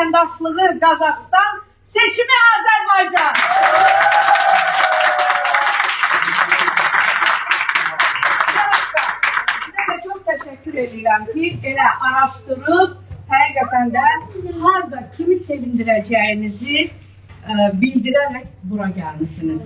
vətəndaşlığı Qazaxıstan, seçimi Azərbaycan. Sizə də çox təşəkkür edirəm ki, elə araşdırıb, həqiqətən də harada kimi sevindirəcəyinizi bildirərək bura gəlmişsiniz.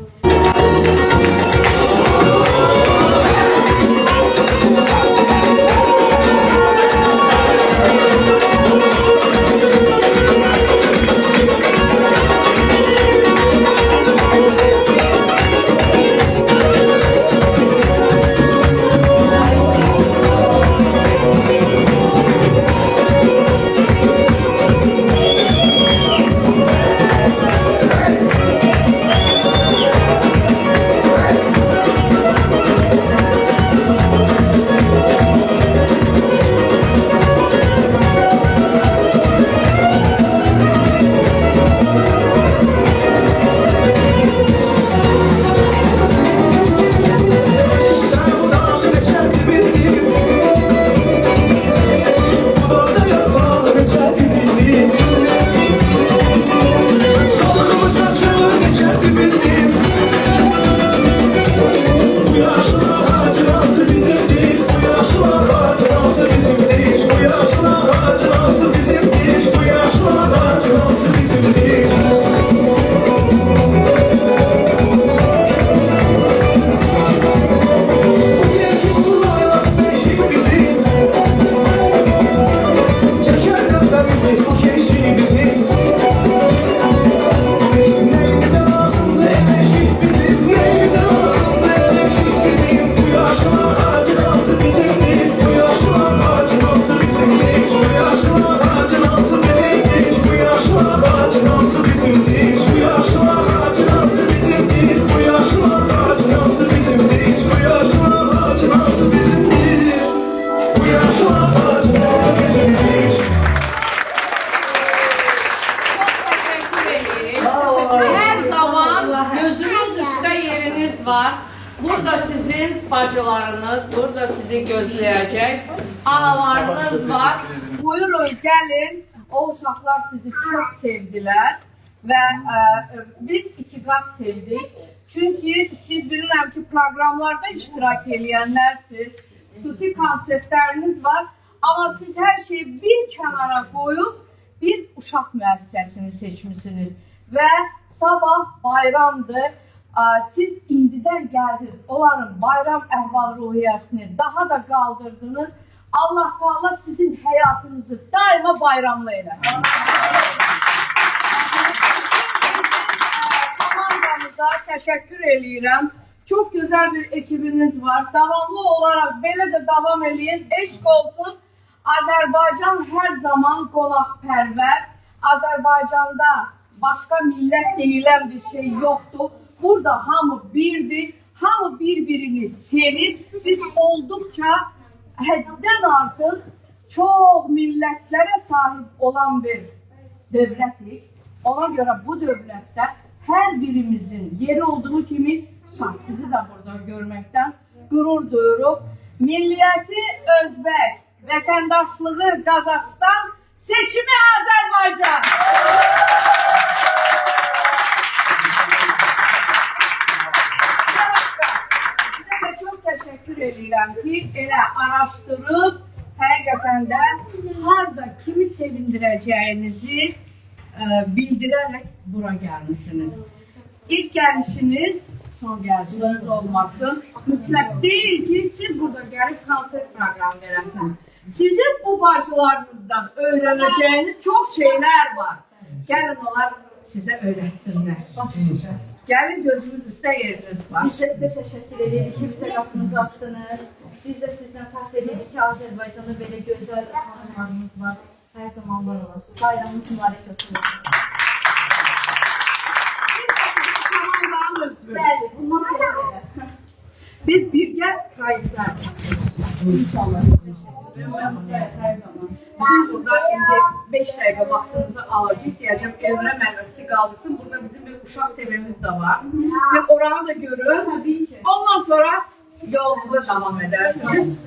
Var. Burada sizin bacılarınız, burada sizi gözləyəcək analarınız var. Buyurun, gəlin. O uşaqlar sizi çox sevdilər və biz iki qat sevdik. Çünki siz bilirəm ki, proqramlarda iştirak edənlərsiniz, xüsusi konseptləriniz var. Amma siz hər şeyi bir kənara qoyub, bir uşaq müəssisəsini seçmişsiniz. Və sabah bayramdır. Siz indidən gəldiniz, onların bayram əhval-ruhiyyəsini daha da qaldırdınız. Allah Teala sizin həyatınızı daima bayramlı eləsin. Komandamıza təşəkkür eləyirəm. Çox gözəl bir ekibiniz var. Davamlı olaraq belə də davam eləyin. Eşq olsun. Azərbaycan hər zaman qonaqpərvər. Azərbaycanda başqa millət deyilən bir şey yoxdur. Burada hamı birdir, hamı bir-birini sevir. Biz olduqca həddən artıq çox millətlərə sahib olan bir dövlətik. Ona görə bu dövlətdə hər birimizin yeri olduğu kimi sizi də burada görməkdən qürur duyuruq. Milliyyəti Özbək, vətəndaşlığı Qazaxıstan, seçimi Azərbaycan. Təşəkkür edirəm ki, elə araşdırıb, həqiqətən də harada kimi sevindirəcəyinizi bildirərək bura gəlmişsiniz. İlk gəlişiniz son gəlişiniz olmasın. Mütləq deyil ki, siz burada gəlib konsert proqramı verəsiniz. Sizin bu bacılarınızdan öyrənəcəyiniz çox şeylər var. Gəlin onlar sizə öyrətsinlər. Gəlin gözümüz üstə yeriniz var. Biz də sizə təşəkkür edirik ki, bizə qapınızı açdınız. Biz də sizdən fəxr edirik ki, Azərbaycanda belə gözəl xanımlarımız var. Hər zaman var olasın. Bayramınız mübarək olsun. Bəli, bundan sonra belə. Biz birgə qayıtlar. İnşallah. Her zaman. Bizim burada indi 5 dəqiqə vaxtınızı alacaq. Deyəcəm, Elmira müəllimə qaldırsın. Burada bizim bir uşaq TV'miz də var. Ve oranı da görün. Ondan sonra yolunuza devam edersiniz.